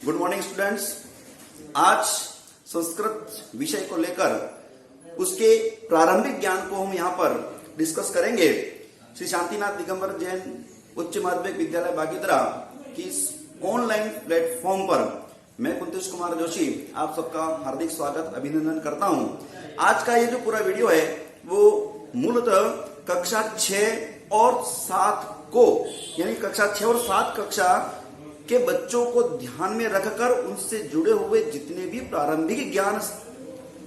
Good morning students. आज संस्कृत विषय को लेकर उसके प्रारंभिक ज्ञान को हम यहाँ पर डिस्कस करेंगे। श्री शांतिनाथ दिगंबर जैन उच्च माध्यमिक विद्यालय बागीदरा की ऑनलाइन प्लेटफॉर्म पर मैं कुंतेश कुमार जोशी आप सबका हार्दिक स्वागत अभिनंदन करता हूँ। आज का ये जो पूरा वीडियो है वो मूलतः कक्षा 6 और 7 को यानी कक्षा 6 और 7 कक्षा के बच्चों को ध्यान में रखकर उनसे जुड़े हुए जितने भी प्रारंभिक ज्ञान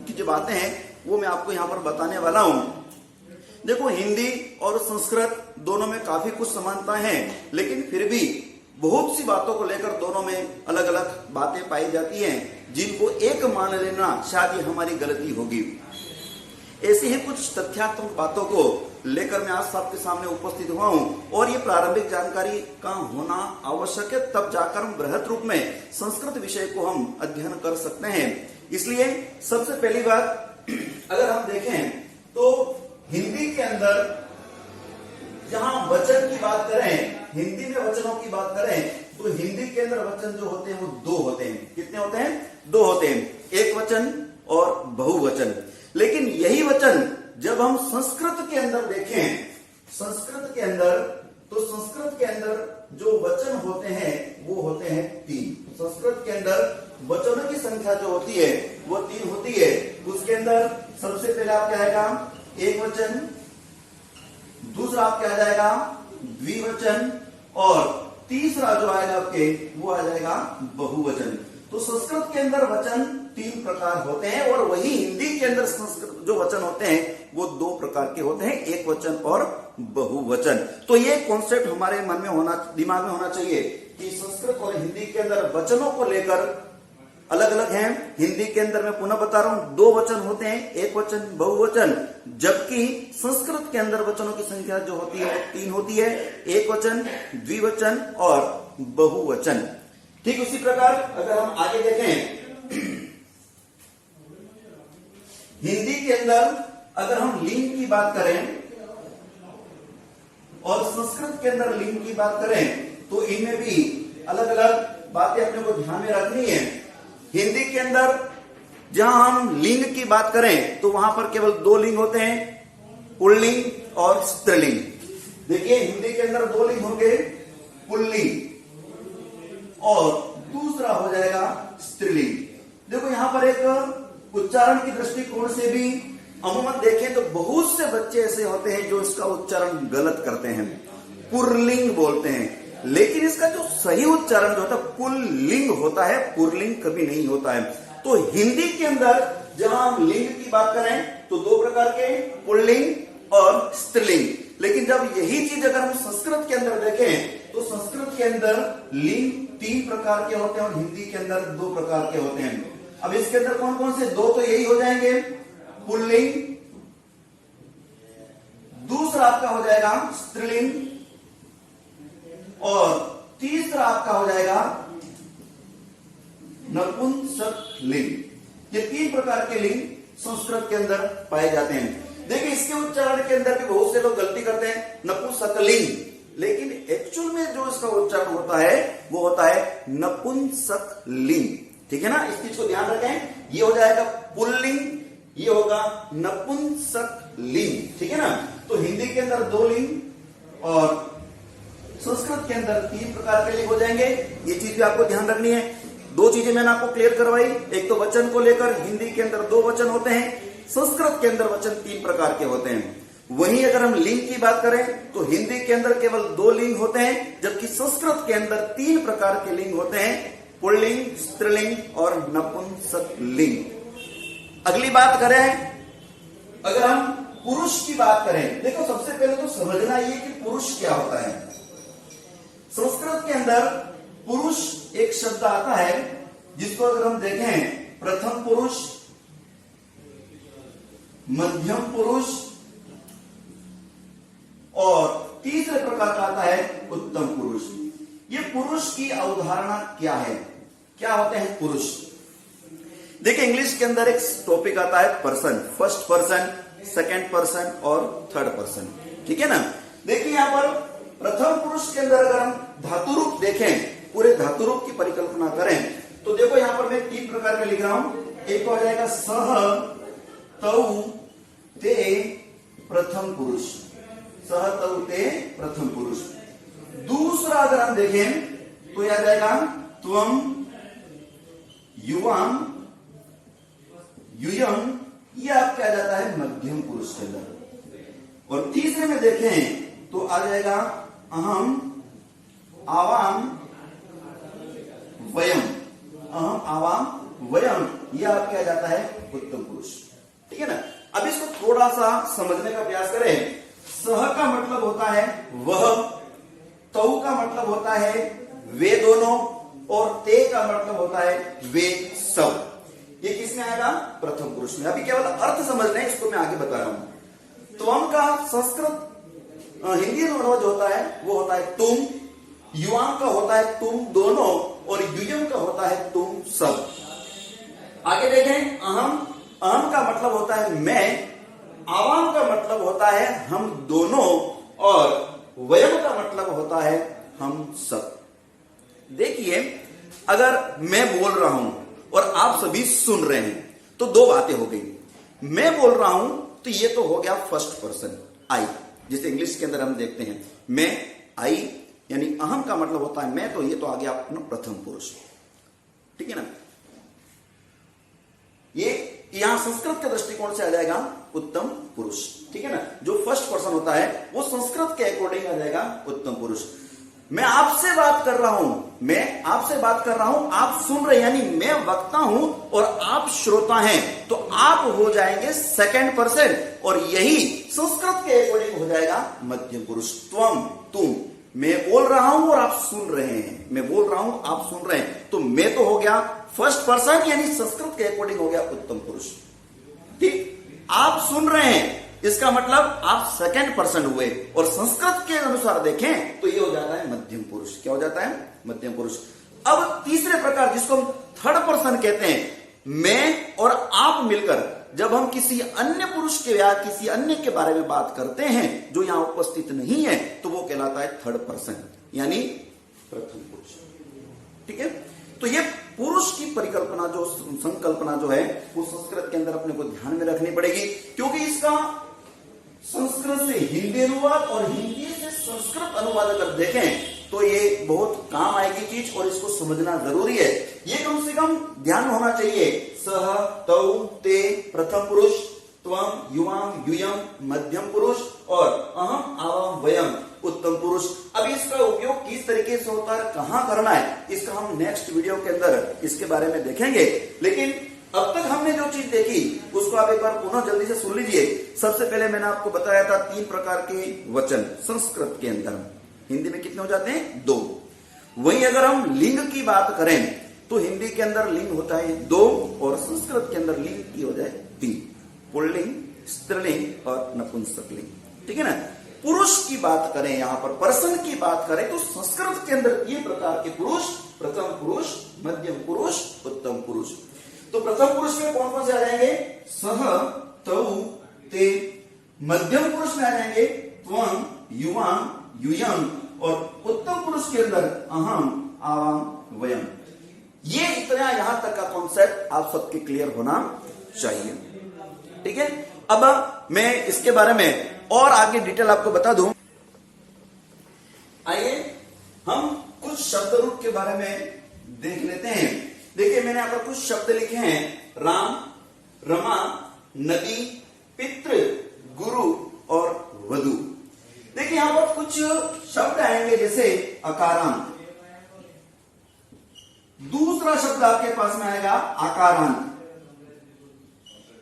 की जो बातें हैं वो मैं आपको यहाँ पर बताने वाला हूँ। देखो, हिंदी और संस्कृत दोनों में काफी कुछ समानता है, लेकिन फिर भी बहुत सी बातों को लेकर दोनों में अलग अलग बातें पाई जाती हैं, जिनको एक मान लेना शायद ये हमारी गलती होगी। ऐसी ही कुछ तथ्यात्मक बातों को लेकर मैं आज सबके सामने उपस्थित हुआ हूं और ये प्रारंभिक जानकारी का होना आवश्यक है, तब जाकर हम बृहद रूप में संस्कृत विषय को हम अध्ययन कर सकते हैं। इसलिए सबसे पहली बात अगर हम देखें तो हिंदी के अंदर जहां वचन की बात करें, हिंदी में वचनों की बात करें तो हिंदी के अंदर वचन जो होते हैं वो दो होते हैं। कितने होते हैं? दो होते हैं, एक वचन और बहुवचन। लेकिन यही वचन जब हम संस्कृत के अंदर देखें, संस्कृत के अंदर जो वचन होते हैं वो होते हैं 3। संस्कृत के अंदर वचनों की संख्या जो होती है वो 3 होती है। उसके अंदर सबसे पहले आप क्या आएगा? एक वचन, दूसरा आप क्या आ जाएगा? द्विवचन, और तीसरा जो आएगा आपके वो आ जाएगा बहुवचन। तो संस्कृत के अंदर वचन 3 प्रकार होते हैं और वही हिंदी के अंदर संस्कृत जो वचन होते हैं वो 2 प्रकार के होते हैं, एक वचन और बहुवचन। तो ये कॉन्सेप्ट हमारे मन में होना, दिमाग में होना चाहिए कि संस्कृत और हिंदी के अंदर वचनों को लेकर अलग अलग हैं। हिंदी के अंदर मैं पुनः बता रहा हूं 2 वचन होते हैं, एक वचन बहुवचन, जबकि संस्कृत के अंदर वचनों की संख्या जो होती है 3 होती है, एक वचन, द्विवचन और बहुवचन। ठीक उसी प्रकार अगर हम आगे देखें हिंदी के अंदर अगर हम लिंग की बात करें और संस्कृत के अंदर लिंग की बात करें तो इनमें भी अलग अलग बातें अपने को ध्यान में रखनी है। हिंदी के अंदर जहां हम लिंग की बात करें तो वहां पर केवल 2 लिंग होते हैं, पुल्लिंग और स्त्रीलिंग। देखिए, हिंदी के अंदर 2 लिंग होंगे, पुल्लिंग और दूसरा हो जाएगा स्त्रीलिंग। देखो, यहां पर एक उच्चारण की दृष्टिकोण से भी अमूमन देखें तो बहुत से बच्चे ऐसे होते हैं जो इसका उच्चारण गलत करते हैं, पुल्लिंग बोलते हैं, लेकिन इसका जो सही उच्चारण जो होता है पुल्लिंग होता है, पुल्लिंग कभी नहीं होता है। तो हिंदी के अंदर जहां हम लिंग की बात करें तो 2 प्रकार के, पुल्लिंग और स्त्रीलिंग। लेकिन जब यही चीज अगर हम संस्कृत के अंदर देखें तो संस्कृत के अंदर लिंग 3 प्रकार के होते हैं और हिंदी के अंदर 2 प्रकार के होते हैं। अब इसके अंदर कौन कौन से? 2 तो यही हो जाएंगे, पुल्लिंग, दूसरा आपका हो जाएगा स्त्रीलिंग और तीसरा आपका हो जाएगा नपुंसकलिंग। ये 3 प्रकार के लिंग संस्कृत के अंदर पाए जाते हैं। देखिए, इसके उच्चारण के अंदर भी बहुत से लोग गलती करते हैं, नपुंसकलिंग, लेकिन एक्चुअल में जो इसका उच्चारण होता है वो होता है नपुंसकलिंग। ठीक है ना, इस चीज को ध्यान रखें। ये हो जाएगा पुल्लिंग, ये होगा नपुंसकलिंग। ठीक है ना। तो हिंदी के अंदर 2 लिंग और संस्कृत के अंदर 3 प्रकार के लिंग हो जाएंगे। ये चीज भी आपको ध्यान रखनी है। 2 चीजें मैंने आपको क्लियर करवाई, एक तो वचन को लेकर हिंदी के अंदर 2 वचन होते हैं, संस्कृत के अंदर वचन 3 प्रकार के होते हैं। वहीं अगर हम लिंग की बात करें तो हिंदी के अंदर केवल 2 लिंग होते हैं, जबकि संस्कृत के अंदर 3 प्रकार के लिंग होते हैं, पुल्लिंग, स्त्रीलिंग और नपुंसकलिंग। अगली बात करें अगर हम पुरुष की बात करें, देखो सबसे पहले तो समझना ये कि पुरुष क्या होता है। संस्कृत के अंदर पुरुष एक शब्द आता है जिसको अगर हम देखें प्रथम पुरुष, मध्यम पुरुष और तीसरे प्रकार का आता है उत्तम पुरुष। ये पुरुष की अवधारणा क्या है? क्या होते हैं पुरुष? देखिए, इंग्लिश के अंदर एक टॉपिक आता है person, first person, second person और थर्ड पर्सन। ठीक है ना। देखिए, यहां पर प्रथम पुरुष के अंदर अगर हम धातु रूप देखें, पूरे धातु रूप की परिकल्पना करें तो देखो यहां पर मैं 3 प्रकार का लिख रहा हूं। एक तो आ जाएगा सह तौ ते प्रथम पुरुष, सह तौ ते प्रथम पुरुष। दूसरा अगर हम देखें तो यह आ जाएगा त्वम युवाम यूयम, यह आपका आ जाता है मध्यम पुरुष के अंदर। और तीसरे में देखें तो आ जाएगा अहम आवाम वयम, अहम आवाम वयम, यह आपका आ जाता है उत्तम पुरुष। ठीक है ना। अब इसको थोड़ा सा समझने का प्रयास करें। सह का मतलब होता है वह, तौ का मतलब होता है वे दोनों, और ते का मतलब होता है वे सब। ये किसमें आएगा? प्रथम पुरुष में। अभी केवल अर्थ समझना है, इसको मैं आगे बता रहा हूं। त्वम का संस्कृत हिंदी अनुवाद होता है वो होता है तुम, युवाम का होता है तुम दोनों, और युयम का होता है तुम सब। आगे देखें, अहम, अहम का मतलब होता है मैं, आवाम का मतलब होता है हम दोनों, और वयम का मतलब होता है हम सब। देखिए अगर मैं बोल रहा हूं और आप सभी सुन रहे हैं तो दो बातें हो गई। मैं बोल रहा हूं तो ये तो हो गया फर्स्ट पर्सन आई, जिसे इंग्लिश के अंदर हम देखते हैं मैं, आई, यानी अहम का मतलब होता है मैं, तो ये तो आ गया अपना प्रथम पुरुष। ठीक है ना। ये यहां संस्कृत के दृष्टिकोण से आ जाएगा उत्तम पुरुष। ठीक है ना। जो फर्स्ट पर्सन होता है वो संस्कृत के अकॉर्डिंग आ जाएगा उत्तम पुरुष। मैं आपसे बात कर रहा हूं, मैं आपसे बात कर रहा हूं, आप सुन रहे, यानी मैं वक्ता हूं और आप श्रोता हैं, तो आप हो जाएंगे सेकंड पर्सन, और यही संस्कृत के अकॉर्डिंग हो जाएगा मध्यम पुरुष। त्वम, तुम, मैं बोल रहा हूं और आप सुन रहे हैं, मैं बोल रहा हूं आप सुन रहे हैं, तो मैं तो हो गया फर्स्ट पर्सन, यानी संस्कृत के अकॉर्डिंग हो गया उत्तम पुरुष। ठीक, आप सुन रहे हैं इसका मतलब आप सेकंड पर्सन हुए, और संस्कृत के अनुसार देखें तो ये हो जाता है मध्यम पुरुष। क्या हो जाता है? मध्यम पुरुष। अब तीसरे प्रकार जिसको हम थर्ड पर्सन कहते हैं, मैं और आप मिलकर जब हम किसी अन्य पुरुष के या किसी अन्य के बारे में बात करते हैं जो यहां उपस्थित नहीं है, तो वो कहलाता है थर्ड पर्सन, यानी प्रथम पुरुष। ठीक है। तो ये पुरुष की परिकल्पना जो संकल्पना जो है वो संस्कृत के अंदर अपने को ध्यान में रखनी पड़ेगी, क्योंकि इसका संस्कृत से हिंदी अनुवाद और हिंदी से संस्कृत अनुवाद अगर देखें तो ये बहुत काम आएगी चीज, और इसको समझना जरूरी है। ये कम से कम ध्यान होना चाहिए। सह तौ ते प्रथम पुरुष, त्वम युवाम यूयम मध्यम पुरुष, और अहम आवाम वयम उत्तम पुरुष। अब इसका उपयोग किस तरीके से होता है, कहां करना है, इसका हम नेक्स्ट वीडियो के अंदर इसके बारे में देखेंगे। लेकिन अब तक हमने जो चीज देखी उसको आप एक बार पुनः जल्दी से सुन लीजिए। सबसे पहले मैंने आपको बताया था 3 प्रकार के वचन संस्कृत के अंदर, हिंदी में कितने हो जाते हैं? 2। वहीं अगर हम लिंग की बात करें तो हिंदी के अंदर लिंग होता है 2, और संस्कृत के अंदर लिंग की हो जाए 3, पुल्लिंग, स्त्रीलिंग और नपुंसकलिंग। ठीक है ना। पुरुष की बात करें, यहां पर पर्सन की बात करें, तो संस्कृत के अंदर ये प्रकार के पुरुष, प्रथम पुरुष, मध्यम पुरुष, उत्तम पुरुष। तो प्रथम पुरुष में कौन कौन से आ जाएंगे? सह तौ ते। मध्यम पुरुष में आ जाएंगे त्वम युवाम यूयम, और उत्तम पुरुष के अंदर अहम आवाम वयम। ये इतना यहां तक का कॉन्सेप्ट आप सबके क्लियर होना चाहिए। ठीक है। अब मैं इसके बारे में और आगे डिटेल आपको बता दूं। आइए हम कुछ शब्द रूप के बारे में देख लेते हैं। देखिए मैंने यहां पर कुछ शब्द लिखे हैं, राम, रमा, नदी, पितृ, गुरु और वधु। देखिए यहां पर कुछ शब्द आएंगे जैसे अकारांत। दूसरा शब्द आपके पास में आएगा आकारांत।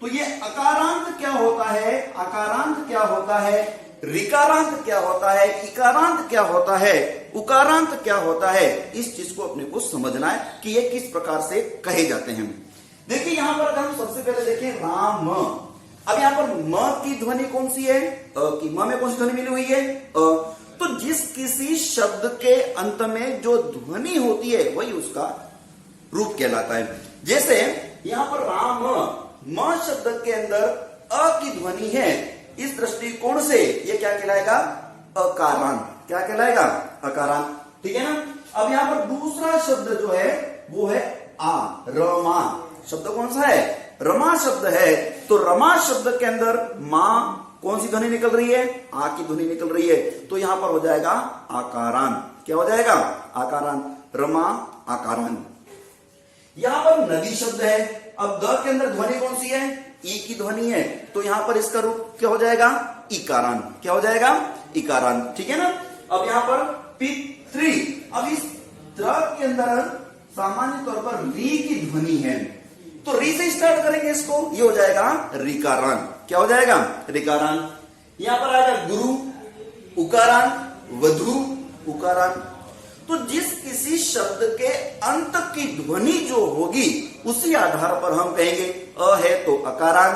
तो ये अकारांत क्या होता है, अकारांत क्या होता है, ऋकारांत क्या होता है, इकारांत क्या होता है, उकारांत क्या होता है, इस चीज को अपने को समझना है कि ये किस प्रकार से कहे जाते हैं। देखिए यहां पर अगर हम सबसे पहले देखें राम, अब यहां पर म की ध्वनि कौन सी है, कि म में कौन सी ध्वनि मिली हुई है, तो जिस किसी शब्द के अंत में जो ध्वनि होती है वही उसका रूप कहलाता है। जैसे यहां पर राम, म शब्द के अंदर अ की ध्वनि है, इस दृष्टिकोण से ये क्या कहलाएगा, अकारांत। क्या कहलाएगा, अकारांत। ठीक है ना। अब यहां पर दूसरा शब्द जो है वो है आ, रमा शब्द कौन सा है? रमा शब्द है। तो रमा शब्द के अंदर मां कौन सी ध्वनि निकल रही है? आ की ध्वनि निकल रही है। तो यहां पर हो जाएगा आकारान। क्या हो जाएगा? आकारान। रमा आकारान। यहां पर नदी शब्द है। अब द के अंदर ध्वनि कौन सी है? ई की ध्वनि है। तो यहां पर इसका रूप क्या हो जाएगा? इकारान। क्या हो जाएगा? इकारान। ठीक है ना। अब यहां पर पितृ, अब इस त्र के अंदर सामान्य तौर पर री की ध्वनि है, तो री से स्टार्ट करेंगे इसको, ये हो जाएगा रिकारान। क्या हो जाएगा? रिकारान। यहां पर आएगा गुरु उकारान, वधु उकारान। तो जिस किसी शब्द के अंत की ध्वनि जो होगी उसी आधार पर हम कहेंगे अ है तो अकारान,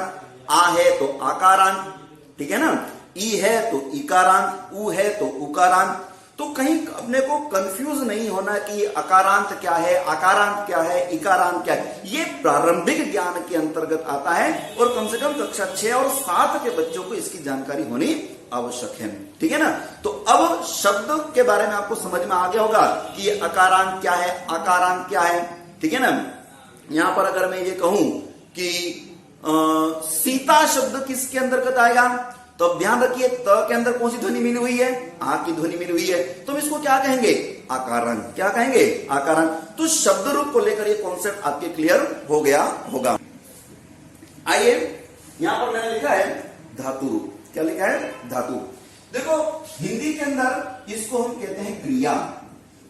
आ है तो आकारान, ठीक है ना, ई है तो इकारान, उ है तो उकारान। तो कहीं अपने को कंफ्यूज नहीं होना कि अकारांत क्या है, आकारांत क्या है, इकारांत क्या है। ये प्रारंभिक ज्ञान के अंतर्गत आता है और कम से कम कक्षा 6 और 7 के बच्चों को इसकी जानकारी होनी आवश्यक है। ठीक है ना। तो अब शब्द के बारे में आपको समझ में आ गया होगा कि ये अकारांत क्या है, आकारांत क्या है। ठीक है ना। यहां पर अगर मैं ये कहूं कि सीता शब्द किसके अंतर्गत आएगा, तो अब ध्यान रखिए त के अंदर कौन सी ध्वनि मिली हुई है? आ की ध्वनि मिली हुई है। तो हम इसको क्या कहेंगे? आकारान। क्या कहेंगे? आकारान। तो शब्द रूप को लेकर ये कॉन्सेप्ट आपके क्लियर हो गया होगा। आइए यहां पर मैंने लिखा है धातु रूप। क्या लिखा है? धातु। देखो हिंदी के अंदर इसको हम कहते हैं क्रिया।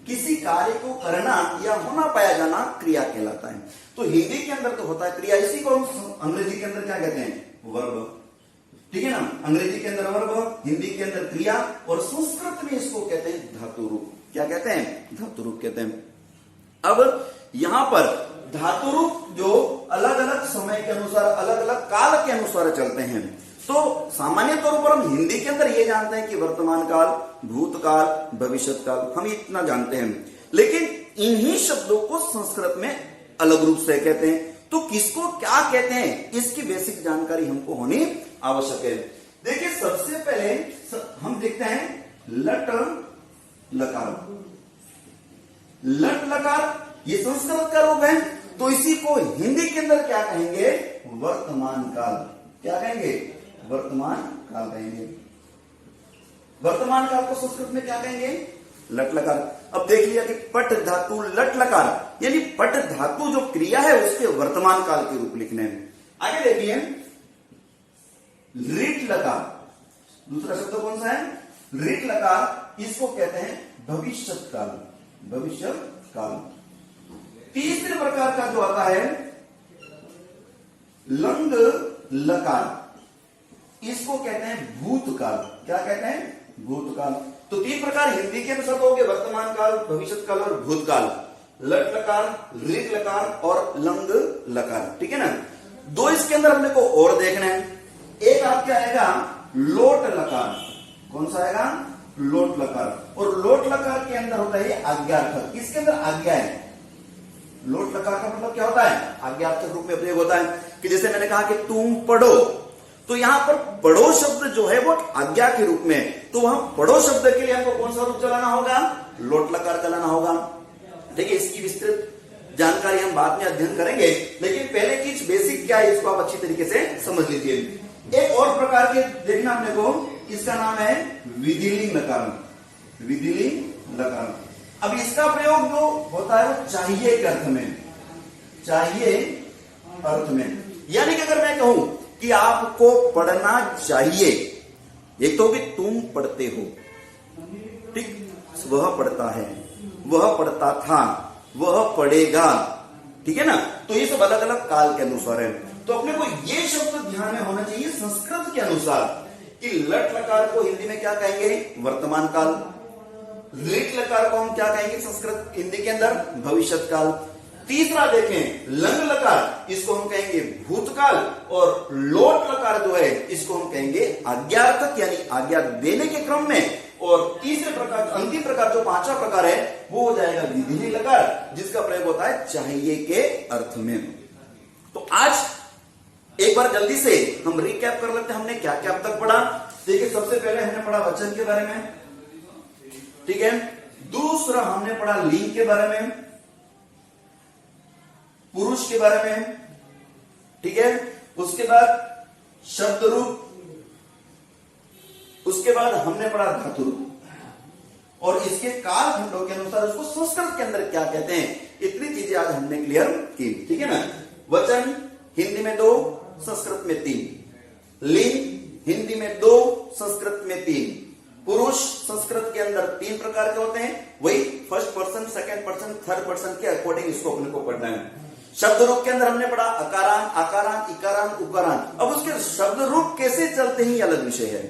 किसी कार्य को करना या होना पाया जाना क्रिया कहलाता है। तो हिंदी के अंदर तो होता है क्रिया, इसी को हम अंग्रेजी के अंदर क्या कहते हैं? वर्ब। ठीक है ना। अंग्रेजी के अंदर वर्ब, हिंदी के अंदर क्रिया, और संस्कृत में इसको कहते हैं धातु रूप। क्या कहते हैं? धातु रूप कहते हैं। अब यहां पर धातु रूप जो अलग अलग समय के अनुसार, अलग अलग काल के अनुसार चलते हैं। तो सामान्य तौर पर हम हिंदी के अंदर ये जानते हैं कि वर्तमान काल, भूतकाल, भविष्यत काल, हम इतना जानते हैं। लेकिन इन्हीं शब्दों को संस्कृत में अलग रूप से कहते हैं। तो किसको क्या कहते हैं इसकी बेसिक जानकारी हमको होनी आवश्यक है। देखिए सबसे पहले हम देखते हैं लट लकार। लट लकार ये संस्कृत का रूप है। तो इसी को हिंदी के अंदर क्या कहेंगे? वर्तमान काल। क्या कहेंगे? वर्तमान काल कहेंगे। वर्तमान काल को संस्कृत में क्या कहेंगे? लट लकार। अब देख लिया कि पट धातु लट लकार, यानी पट धातु जो क्रिया है उसके वर्तमान काल के रूप लिखने हैं। आगे देखिए ऋट लकार। दूसरा शब्द कौन सा है? ऋट लकार। इसको कहते हैं भविष्यत काल। भविष्यत काल। तीसरे प्रकार का जो आता है लंग लकार, इसको कहते हैं भूतकाल। क्या कहते हैं? भूतकाल। तो तीन प्रकार हिंदी के अनुसार हो गए, वर्तमान काल, भविष्यत काल और भूतकाल। लट लकार, ऋट लकार और लंग लकार। ठीक है ना। दो इसके अंदर हमने को और देखना है। एक आपके आएगा लोट लकार। कौन सा आएगा? लोट लकार। और लोट लकार के अंदर होता है आज्ञार्थक। इसके अंदर आज्ञा है। लोट लकार का मतलब क्या होता है? आज्ञार्थक रूप में प्रयोग होता है। कि जैसे मैंने कहा कि तुम पढ़ो, तो यहां पर पढ़ो शब्द जो है वो आज्ञा के रूप में, तो वहां पढ़ो शब्द के लिए हमको कौन सा रूप चलाना होगा? लोट लकार चलाना होगा। ठीक है। इसकी विस्तृत जानकारी हम बाद में अध्ययन करेंगे, लेकिन पहले चीज बेसिक क्या है इसको आप अच्छी तरीके से समझ लीजिए। एक और प्रकार के देखना अपने को, इसका नाम है विधिलिंग लकार। विधिलिंग लकार। अब इसका प्रयोग जो होता है वो चाहिए के अर्थ में। चाहिए अर्थ में, यानी कि अगर मैं कहूं कि आपको पढ़ना चाहिए, एक तो कि तुम पढ़ते हो, ठीक, वह पढ़ता है, वह पढ़ता था, वह पढ़ेगा। ठीक है ना। तो ये सब अलग अलग काल के अनुसार है। तो अपने को ये शब्द ध्यान में होना चाहिए संस्कृत के अनुसार कि लट लकार को हिंदी में क्या कहेंगे? वर्तमान काल। ऋट लकार को हम क्या कहेंगे संस्कृत हिंदी के अंदर? भविष्यत काल। तीसरा देखें लंग लकार, इसको हम कहेंगे भूतकाल। और लोट लकार जो है इसको हम कहेंगे आज्ञार्थक, यानी आज्ञा देने के क्रम में। और तीसरे प्रकार, अंतिम प्रकार जो पांचवा प्रकार है वो हो जाएगा विधिलिंग लकार, जिसका प्रयोग होता है चाहिए के अर्थ में। तो आज एक बार जल्दी से हम रिकैप कर लेते हैं हमने क्या क्या अब तक पढ़ा। देखिए सबसे पहले हमने पढ़ा वचन के बारे में। ठीक है। दूसरा हमने पढ़ा लिंग के बारे में। पुरुष के बारे में, ठीक है। उसके बाद शब्द रूप, उसके बाद हमने पढ़ा धातु रूप, और इसके कालखंडों के अनुसार उसको संस्कृत के अंदर क्या कहते हैं, इतनी चीजें आज हमने क्लियर की, ठीक है ना। वचन हिंदी में 2, संस्कृत में 3, लिंग हिंदी में 2, संस्कृत में 3, पुरुष संस्कृत के अंदर 3 प्रकार के होते हैं, वही first person, second person, third person के अकॉर्डिंग इसको अपने को पढ़ना है। शब्द रूप के अंदर हमने पढ़ा अकारान, आकारान, इकारान, उकारान। अब उसके शब्द रूप कैसे चलते हैं ये अलग विषय है।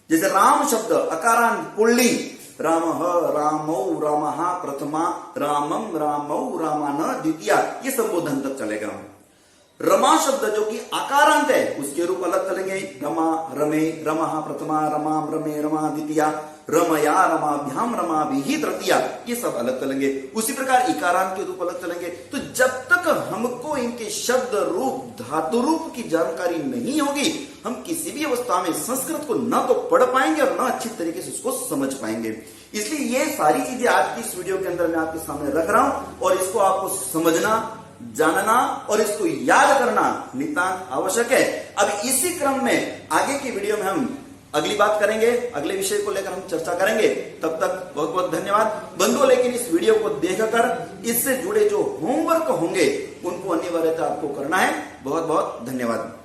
जैसे राम शब्द अकारान पुल्लिंग, रामः, रामौ, रामः प्रथमा, रामम, रामौ, रामान द्वितीया, ये संबोधन तक चलेगा। रमा शब्द जो कि आकारांत है, उसके रूप अलग चलेंगे, रमा, रमे, रमः प्रथमा, रमाम, रमे, रमा द्वितीया, रमया, रमाभ्याम, रमाभिः तृतीया, ये सब अलग चलेंगे। उसी प्रकार इकारांत के रूप अलग चलेंगे। तो जब तक हमको इनके शब्द रूप, धातु रूप की जानकारी नहीं होगी, हम किसी भी अवस्था में संस्कृत को न तो पढ़ पाएंगे और न अच्छी तरीके से उसको समझ पाएंगे। इसलिए ये सारी चीजें आज की इस वीडियो के अंदर मैं आपके सामने रख रहा हूं, और इसको आपको समझना, जानना और इसको याद करना नितांत आवश्यक है। अब इसी क्रम में आगे की वीडियो में हम अगली बात करेंगे, अगले विषय को लेकर हम चर्चा करेंगे। तब तक बहुत बहुत धन्यवाद बंधुओं। लेकिन इस वीडियो को देखकर इससे जुड़े जो होमवर्क होंगे उनको अनिवार्यता आपको करना है। बहुत बहुत धन्यवाद।